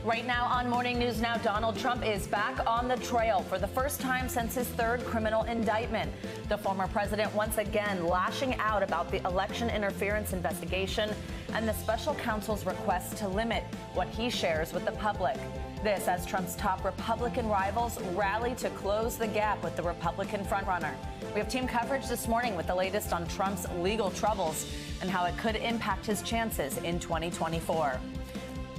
Right now on Morning News Now, Donald Trump is back on the trail for the first time since his third criminal indictment. The former president once again lashing out about the election interference investigation and the special counsel's request to limit what he shares with the public. This as Trump's top Republican rivals rally to close the gap with the Republican frontrunner. We have team coverage this morning with the latest on Trump's legal troubles and how it could impact his chances in 2024.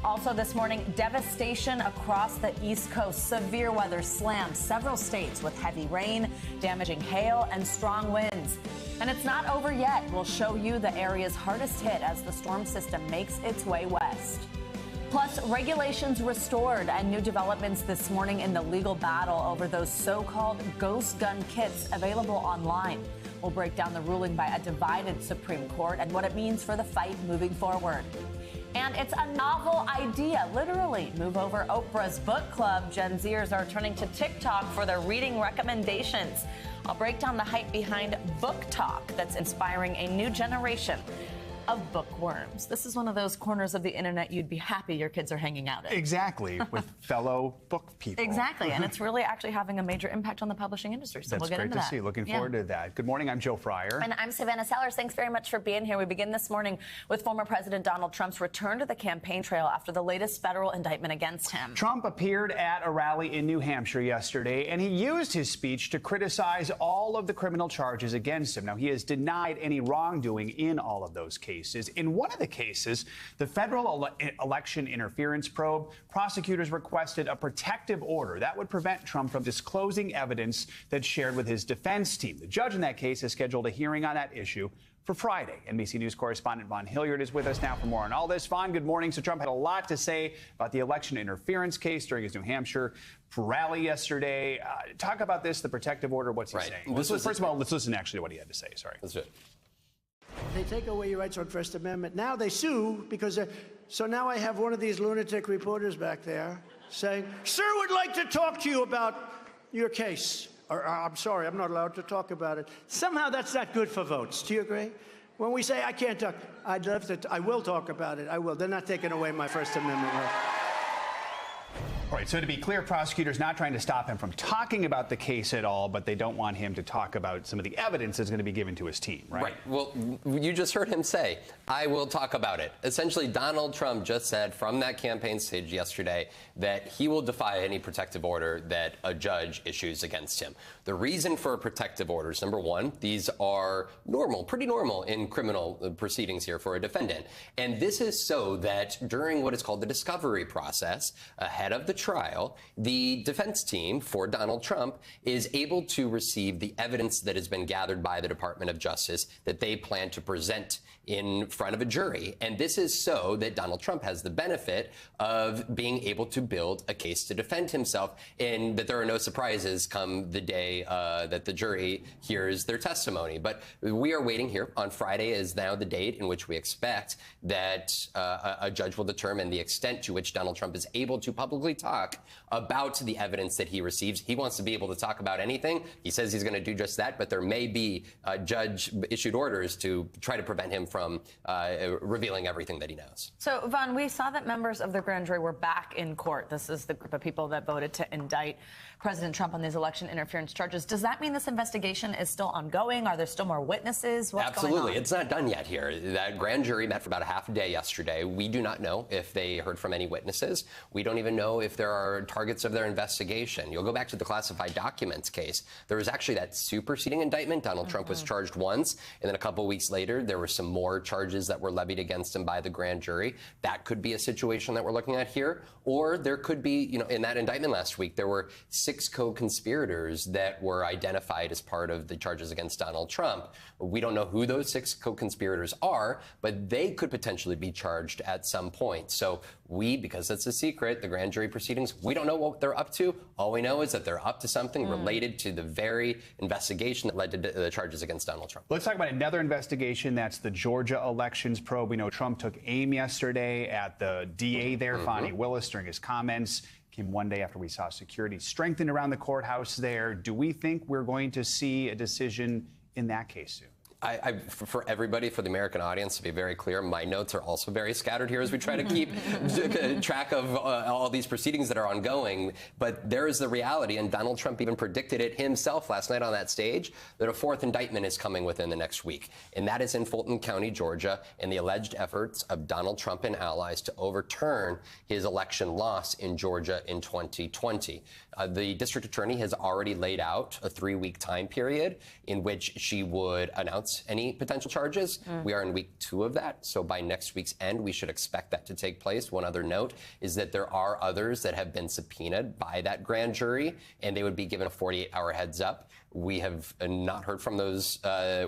Also this morning, devastation across the East Coast. Severe weather slammed several states with heavy rain, damaging hail, and strong winds. And it's not over yet. We'll show you the areas hardest hit as the storm system makes its way west. Plus, regulations restored and new developments this morning in the legal battle over those so-called ghost gun kits available online. We'll break down the ruling by a divided Supreme Court and what it means for the fight moving forward. And it's a novel idea, literally. Move over Oprah's book club. Gen Zers are turning to TikTok for their reading recommendations. I'll break down the hype behind Book Talk that's inspiring a new generation of bookworms. This is one of those corners of the internet you'd be happy your kids are hanging out in. Exactly, with fellow book people. Exactly, and it's really actually having a major impact on the publishing industry, so we'll get into that. That's great to see. Looking forward to that. Good morning, I'm Joe Fryer. And I'm Savannah Sellers. Thanks very much for being here. We begin this morning with former President Donald Trump's return to the campaign trail after the latest federal indictment against him. Trump appeared at a rally in New Hampshire yesterday, and he used his speech to criticize all of the criminal charges against him. Now, he has denied any wrongdoing in all of those cases. In one of the cases, the federal election interference probe, prosecutors requested a protective order that would prevent Trump from disclosing evidence that's shared with his defense team. The judge in that case has scheduled a hearing on that issue for Friday. NBC News correspondent Vaughn Hilliard is with us now for more on all this. Vaughn, good morning. So Trump had a lot to say about the election interference case during his New Hampshire rally yesterday. Talk about this, the protective order. What's he saying? First of all, let's listen actually to what he had to say. Sorry. Let's do it. They take away your rights on First Amendment. Now they sue because so now I have one of these lunatic reporters back there saying, "Sir would like to talk to you about your case." Or, "I'm sorry, I'm not allowed to talk about it." Somehow that's not good for votes. Do you agree? When we say I can't talk, I will talk about it. I will. They're not taking away my First Amendment right. All right, so to be clear, prosecutors not trying to stop him from talking about the case at all, but they don't want him to talk about some of the evidence that's going to be given to his team, right? Right. Well, you just heard him say, "I will talk about it." Essentially, Donald Trump just said from that campaign stage yesterday that he will defy any protective order that a judge issues against him. The reason for protective orders, number one, these are normal, pretty normal in criminal proceedings here for a defendant. And this is so that during what is called the discovery process, ahead of the trial, the defense team for Donald Trump is able to receive the evidence that has been gathered by the Department of Justice that they plan to present in front of a jury. And this is so that Donald Trump has the benefit of being able to build a case to defend himself and that there are no surprises come the day that the jury hears their testimony. But we are waiting here. On Friday is now the date in which we expect that a judge will determine the extent to which Donald Trump is able to publicly talk about the evidence that he receives. He wants to be able to talk about anything. He says he's going to do just that, but there may be judge-issued orders to try to prevent him from revealing everything that he knows. So, Vaughn, we saw that members of the grand jury were back in court. This is the group of people that voted to indict President Trump on these election interference charges. Does that mean this investigation is still ongoing? Are there still more witnesses? What's Absolutely. going on? It's not done yet here. That grand jury met for about a half a day yesterday. We do not know if they heard from any witnesses. We don't even know if there are targets of their investigation. You'll go back to the classified documents case. There was actually that superseding indictment. Donald Trump was charged once, and then a couple of weeks later, there were some more charges that were levied against him by the grand jury. That could be a situation that we're looking at here. Or there could be, in that indictment last week, there were 6 co-conspirators that were identified as part of the charges against Donald Trump. We don't know who those 6 co-conspirators are, but they could potentially be charged at some point. So because it's a secret, the grand jury proceedings, we don't know what they're up to. All we know is that they're up to something related to the very investigation that led to the charges against Donald Trump. Let's talk about another investigation. That's the Georgia elections probe. We know Trump took aim yesterday at the DA there, Fani Willis, during his comments. Came one day after we saw security strengthened around the courthouse there. Do we think we're going to see a decision in that case soon? For everybody, for the American audience, to be very clear, my notes are also very scattered here as we try to keep track of all these proceedings that are ongoing. But there is the reality, and Donald Trump even predicted it himself last night on that stage, that a fourth indictment is coming within the next week. And that is in Fulton County, Georgia, and the alleged efforts of Donald Trump and allies to overturn his election loss in Georgia in 2020. The district attorney has already laid out a 3-week time period in which she would announce any potential charges. We are in week 2 of that. So by next week's end, we should expect that to take place. One other note is that there are others that have been subpoenaed by that grand jury, and they would be given a 48-hour heads up. We have not heard from those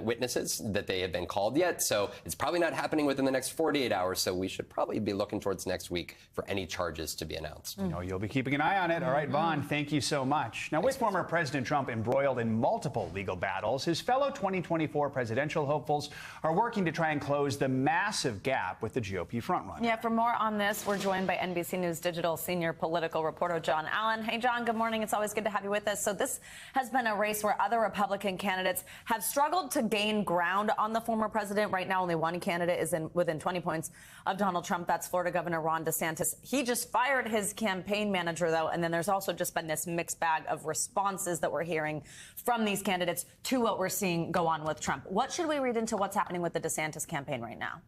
witnesses that they have been called yet. So it's probably not happening within the next 48 hours. So we should probably be looking towards next week for any charges to be announced. You know, you'll be keeping an eye on it. All right, Vaughn, thank you so much. Now, with former President Trump embroiled in multiple legal battles, his fellow 2024 presidential hopefuls are working to try and close the massive gap with the GOP frontrunner. Yeah, for more on this, we're joined by NBC News Digital senior political reporter John Allen. Hey, John, good morning. It's always good to have you with us. So this has been a race where other Republican candidates have struggled to gain ground on the former president. Right now, only one candidate is within 20 points of Donald Trump. That's Florida Governor Ron DeSantis. He just fired his campaign manager, though, and then there's also just been this mixed bag of responses that we're hearing from these candidates to what we're seeing go on with Trump. What should we read into what's happening with the DeSantis campaign right now?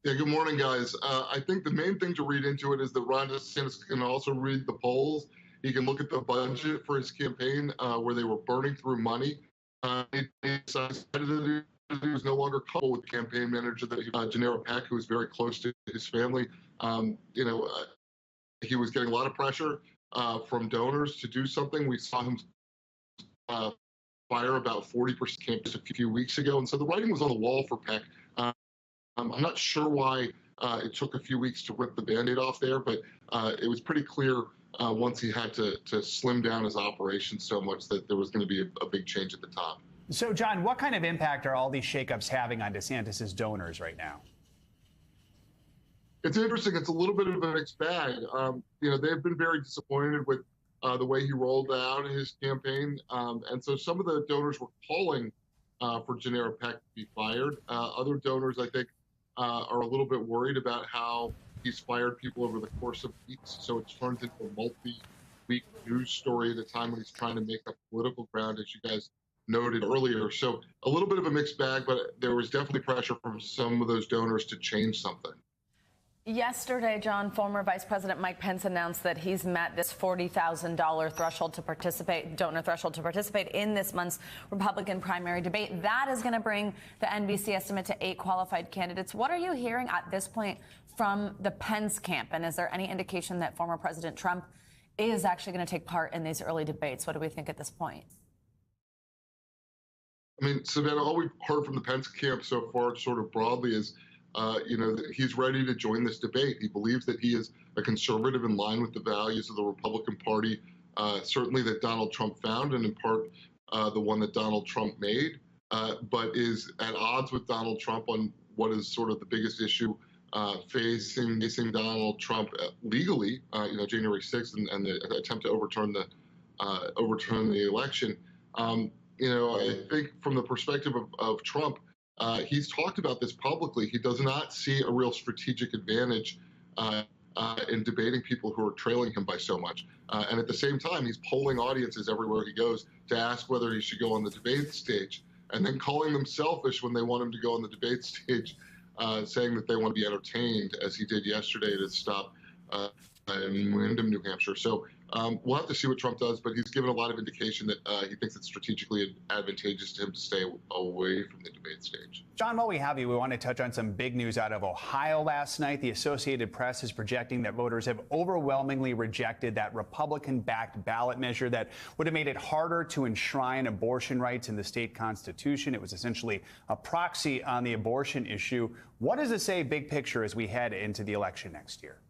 Yeah, good morning, guys. I think the main thing to read into it is that Ron DeSantis can also read the polls. He can look at the budget for his campaign where they were burning through money. He decided that he was no longer comfortable with the campaign manager, Janera Peck, who was very close to his family. He was getting a lot of pressure from donors to do something. We saw him fire about 40% just a few weeks ago. And so the writing was on the wall for Peck. I'm not sure why it took a few weeks to rip the Band-Aid off there, but it was pretty clear once he had to slim down his operation so much that there was going to be a big change at the top. So, John, what kind of impact are all these shakeups having on DeSantis' donors right now? It's interesting. It's a little bit of a mixed bag. They've been very disappointed with the way he rolled out his campaign. And so some of the donors were calling for Janera Peck to be fired. Other donors, I think, are a little bit worried about how he's fired people over the course of weeks. So it's turned into a multi-week news story at a time when he's trying to make up political ground, as you guys noted earlier. So a little bit of a mixed bag, but there was definitely pressure from some of those donors to change something. Yesterday, John, former Vice President Mike Pence announced that he's met this $40,000 threshold to participate, donor threshold to participate in this month's Republican primary debate. That is going to bring the NBC estimate to 8 qualified candidates. What are you hearing at this point from the Pence camp? And is there any indication that former President Trump is actually going to take part in these early debates? What do we think at this point? I mean, Savannah, all we've heard from the Pence camp so far, sort of broadly, is that he's ready to join this debate. He believes that he is a conservative in line with the values of the Republican Party, certainly that Donald Trump found, and in part the one that Donald Trump made, but is at odds with Donald Trump on what is sort of the biggest issue facing Donald Trump legally, January 6th and the attempt to overturn the election. I think from the perspective of Trump, he's talked about this publicly. He does not see a real strategic advantage in debating people who are trailing him by so much. And at the same time, he's polling audiences everywhere he goes to ask whether he should go on the debate stage, and then calling them selfish when they want him to go on the debate stage, saying that they want to be entertained, as he did yesterday to stop in Windham, New Hampshire. So we'll have to see what Trump does, but he's given a lot of indication that he thinks it's strategically advantageous to him to stay away from the debate stage. John, while we have you, we want to touch on some big news out of Ohio last night. The Associated Press is projecting that voters have overwhelmingly rejected that Republican-backed ballot measure that would have made it harder to enshrine abortion rights in the state constitution. It was essentially a proxy on the abortion issue. What does it say big picture as we head into the election next year?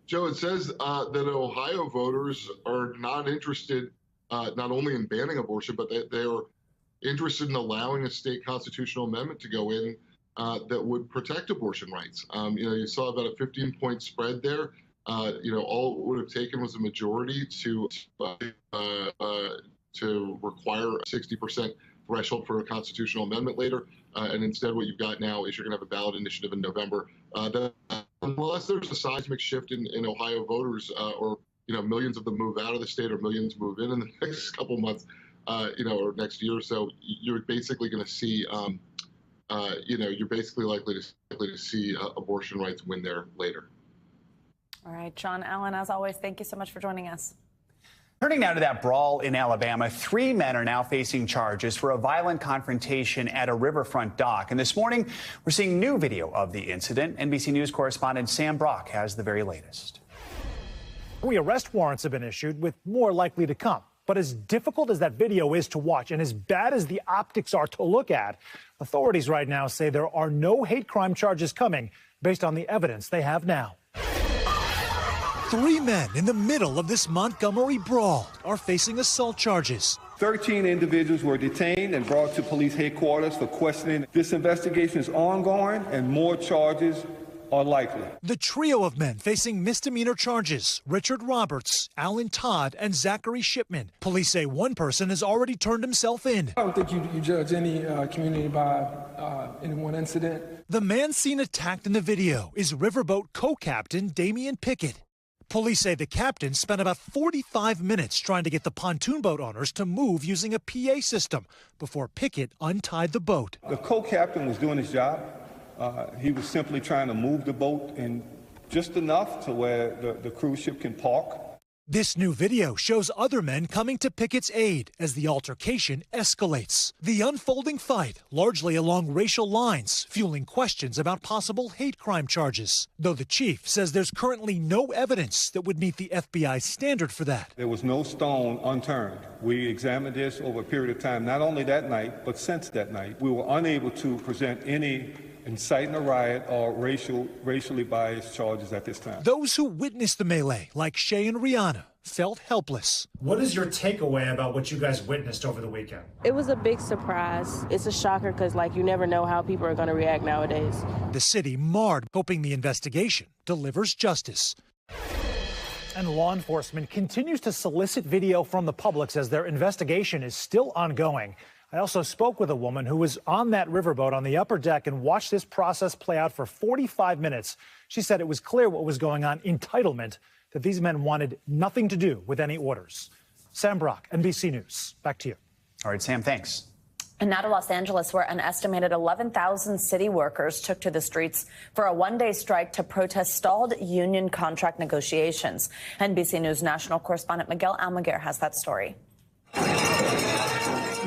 Joe, it says that Ohio voters are not interested not only in banning abortion, but that they are interested in allowing a state constitutional amendment to go in that would protect abortion rights. You saw about a 15-point spread there. All it would have taken was a majority to require a 60% threshold for a constitutional amendment later. And instead, what you've got now is you're going to have a ballot initiative in November. Unless there's a seismic shift in Ohio voters, or millions of them move out of the state, or millions move in the next couple months, or next year or so, you're basically going to see, you're basically likely to see abortion rights win there later. All right, John Allen, as always, thank you so much for joining us. Turning now to that brawl in Alabama, 3 men are now facing charges for a violent confrontation at a riverfront dock. And this morning, we're seeing new video of the incident. NBC News correspondent Sam Brock has the very latest. 3 arrest warrants have been issued, with more likely to come. But as difficult as that video is to watch and as bad as the optics are to look at, authorities right now say there are no hate crime charges coming based on the evidence they have now. 3 men in the middle of this Montgomery brawl are facing assault charges. 13 individuals were detained and brought to police headquarters for questioning. This investigation is ongoing and more charges are likely. The trio of men facing misdemeanor charges: Richard Roberts, Alan Todd, and Zachary Shipman. Police say one person has already turned himself in. I don't think you judge any community by any one incident. The man seen attacked in the video is riverboat co-captain Damian Pickett. Police say the captain spent about 45 minutes trying to get the pontoon boat owners to move using a PA system before Pickett untied the boat. The co-captain was doing his job. He was simply trying to move the boat in just enough to where the cruise ship can park. This new video shows other men coming to Pickett's aid as the altercation escalates. The unfolding fight largely along racial lines, fueling questions about possible hate crime charges, though the chief says there's currently no evidence that would meet the FBI's standard for that. There was no stone unturned. We examined this over a period of time, not only that night, but since that night. We were unable to present any inciting a riot or racially biased charges at this time. Those who witnessed the melee, like Shay and Rihanna, felt helpless. What is your takeaway about what you guys witnessed over the weekend? It was a big surprise. It's a shocker because, you never know how people are going to react nowadays. The city marred, hoping the investigation delivers justice. And law enforcement continues to solicit video from the public as their investigation is still ongoing. I also spoke with a woman who was on that riverboat on the upper deck and watched this process play out for 45 minutes. She said it was clear what was going on, entitlement, that these men wanted nothing to do with any orders. Sam Brock, NBC News. Back to you. All right, Sam, thanks. And now to Los Angeles, where an estimated 11,000 city workers took to the streets for a one-day strike to protest stalled union contract negotiations. NBC News national correspondent Miguel Almaguer has that story.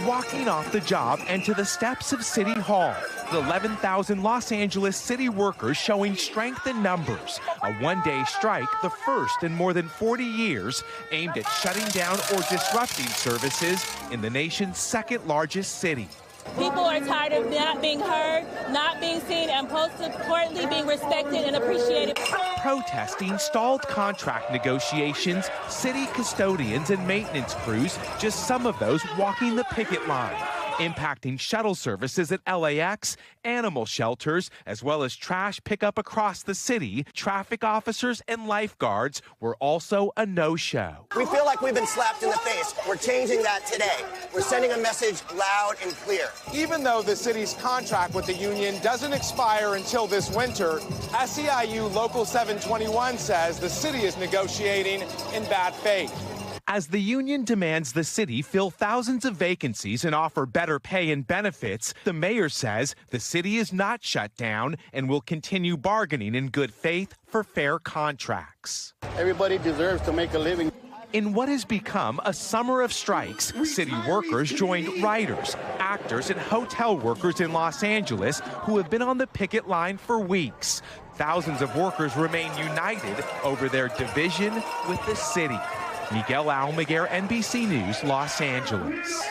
Walking off the job and to the steps of City Hall, the 11,000 Los Angeles city workers showing strength in numbers. A one-day strike, the first in more than 40 years, aimed at shutting down or disrupting services in the nation's second largest city. People are tired of not being heard, not being seen, and most importantly, being respected and appreciated. Protesting stalled contract negotiations, city custodians and maintenance crews, just some of those walking the picket line, impacting shuttle services at LAX, animal shelters, as well as trash pickup across the city. Traffic officers and lifeguards were also a no-show. We feel like we've been slapped in the face. We're changing that today. We're sending a message loud and clear. Even though the city's contract with the union doesn't expire until this winter, SEIU Local 721 says the city is negotiating in bad faith. As the union demands the city fill thousands of vacancies and offer better pay and benefits, the mayor says the city is not shut down and will continue bargaining in good faith for fair contracts. Everybody deserves to make a living. In what has become a summer of strikes, city workers joined writers, actors, and hotel workers in Los Angeles who have been on the picket line for weeks. Thousands of workers remain united over their division with the city. Miguel Almaguer, NBC News, Los Angeles.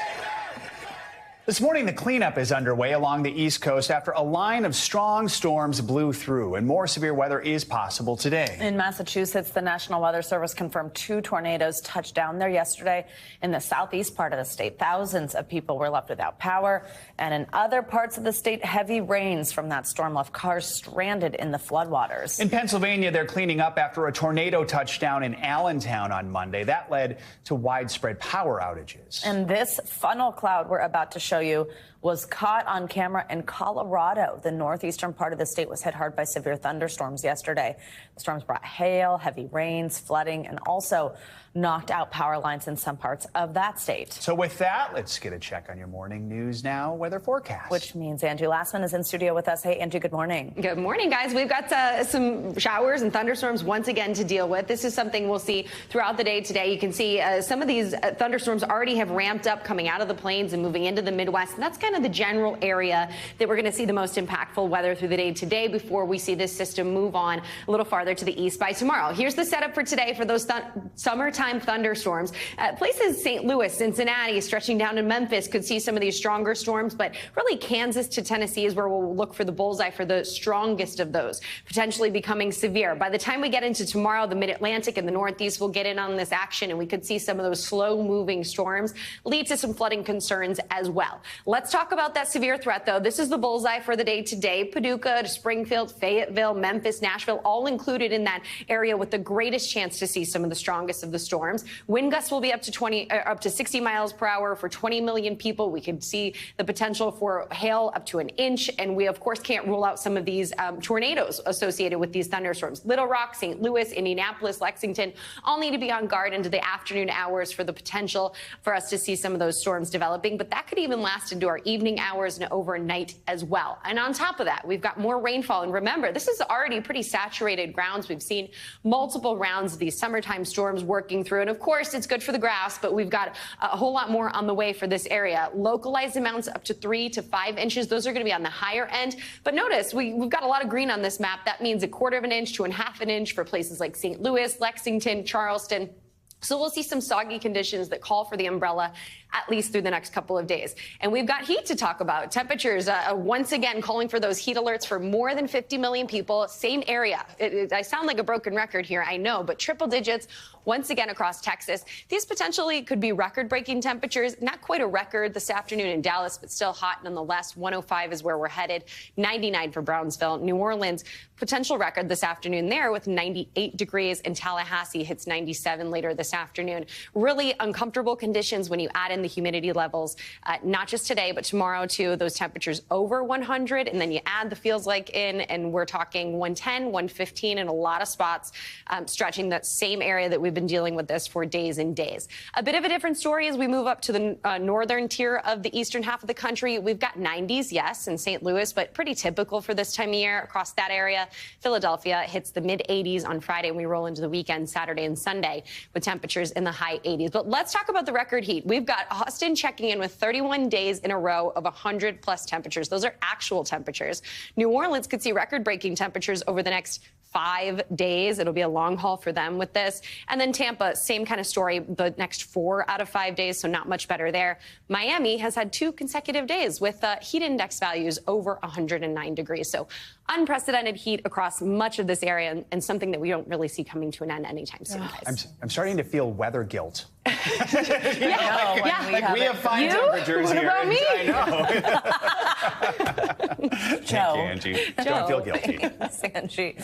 This morning, the cleanup is underway along the East Coast after a line of strong storms blew through, and more severe weather is possible today. In Massachusetts, the National Weather Service confirmed 2 tornadoes touched down there yesterday in the southeast part of the state. Thousands of people were left without power, and in other parts of the state, heavy rains from that storm left cars stranded in the floodwaters. In Pennsylvania, they're cleaning up after a tornado touched down in Allentown on Monday. That led to widespread power outages. And this funnel cloud we're about to show show you was caught on camera in Colorado. The northeastern part of the state was hit hard by severe thunderstorms yesterday. The storms brought hail, heavy rains, flooding, and also knocked out power lines in some parts of that state. So with that, let's get a check on your morning news now weather forecast. Which means Angie Lassman is in studio with us. Hey, Angie, good morning. Good morning, guys. We've got some showers and thunderstorms once again to deal with. This is something we'll see throughout the day today. You can see some of these thunderstorms already have ramped up coming out of the plains and moving into the Midwest. And that's kind of the general area that we're going to see the most impactful weather through the day today before we see this system move on a little farther to the east by tomorrow. Here's the setup for today for those summertime thunderstorms. Places St. Louis, Cincinnati, stretching down to Memphis could see some of these stronger storms, but really Kansas to Tennessee is where we'll look for the bullseye for the strongest of those, potentially becoming severe. By the time we get into tomorrow, the mid-Atlantic and the Northeast will get in on this action, and we could see some of those slow-moving storms lead to some flooding concerns as well. Let's talk about that severe threat, though. This is the bullseye for the day today. Paducah, Springfield, Fayetteville, Memphis, Nashville, all included in that area with the greatest chance to see some of the strongest of the storms. Wind gusts will be up to 60 miles per hour for 20 million people. We could see the potential for hail up to an inch, and we, of course, can't rule out some of these tornadoes associated with these thunderstorms. Little Rock, St. Louis, Indianapolis, Lexington all need to be on guard into the afternoon hours for the potential for us to see some of those storms developing, but that could even last into our evening hours and overnight as well. And on top of that, we've got more rainfall. And remember, this is already pretty saturated grounds. We've seen multiple rounds of these summertime storms working through. And of course, it's good for the grass, but we've got a whole lot more on the way for this area. Localized amounts up to 3 to 5 inches. Those are going to be on the higher end. But notice we've got a lot of green on this map. That means 1/4 of an inch to 1/2 an inch for places like St. Louis, Lexington, Charleston. So we'll see some soggy conditions that call for the umbrella at least through the next couple of days. And we've got heat to talk about. Temperatures once again calling for those heat alerts for more than 50 million people. Same area. I sound like a broken record here, I know, but triple digits once again across Texas. These potentially could be record-breaking temperatures. Not quite a record this afternoon in Dallas, but still hot nonetheless. 105 is where we're headed. 99 for Brownsville. New Orleans, potential record this afternoon there with 98 degrees. And Tallahassee hits 97 later this afternoon. Really uncomfortable conditions when you add in the humidity levels, not just today, but tomorrow too. Those temperatures over 100, and then you add the feels like in, and we're talking 110, 115 in a lot of spots, stretching that same area that we've been dealing with this for days and days. A bit of a different story as we move up to the northern tier of the eastern half of the country. We've got 90s, yes, in St. Louis, but pretty typical for this time of year across that area. Philadelphia hits the mid-80s on Friday, and we roll into the weekend, Saturday and Sunday, with temperatures in the high 80s. But let's talk about the record heat. We've got Austin checking in with 31 days in a row of 100-plus temperatures. Those are actual temperatures. New Orleans could see record-breaking temperatures over the next 5 days. It'll be a long haul for them with this. And then Tampa, same kind of story, the next 4 out of 5 days, so not much better there. Miami has had 2 consecutive days with heat index values over 109 degrees. So unprecedented heat across much of this area, and something that we don't really see coming to an end anytime soon, guys. I'm starting to feel weather guilt. We have fine temperatures what here. About me? I know. Thank you, Angie. Don't feel guilty. Thanks, Angie.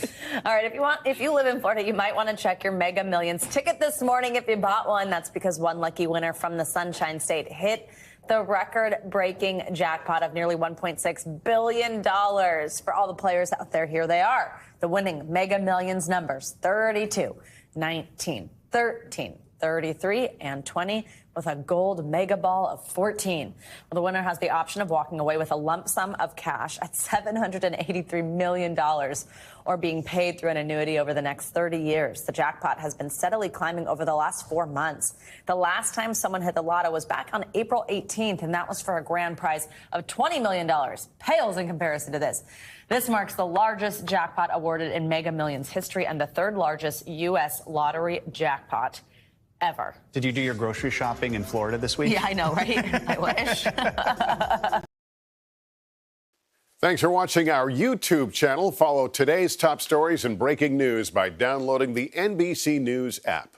All right, if you live in Florida, you might want to check your Mega Millions ticket this morning if you bought one. That's because one lucky winner from the Sunshine State hit the record-breaking jackpot of nearly $1.6 billion. For all the players out there, here they are. The winning Mega Millions numbers: 32, 19, 13, 33, and 20, with a gold mega ball of 14. Well, the winner has the option of walking away with a lump sum of cash at $783 million, or being paid through an annuity over the next 30 years. The jackpot has been steadily climbing over the last 4 months. The last time someone hit the lotto was back on April 18th, and that was for a grand prize of $20 million. Pales in comparison to this. This marks the largest jackpot awarded in Mega Millions history and the 3rd largest U.S. lottery jackpot ever. Did you do your grocery shopping in Florida this week? Yeah, I know, right? I wish. Thanks for watching our YouTube channel. Follow today's top stories and breaking news by downloading the NBC News app.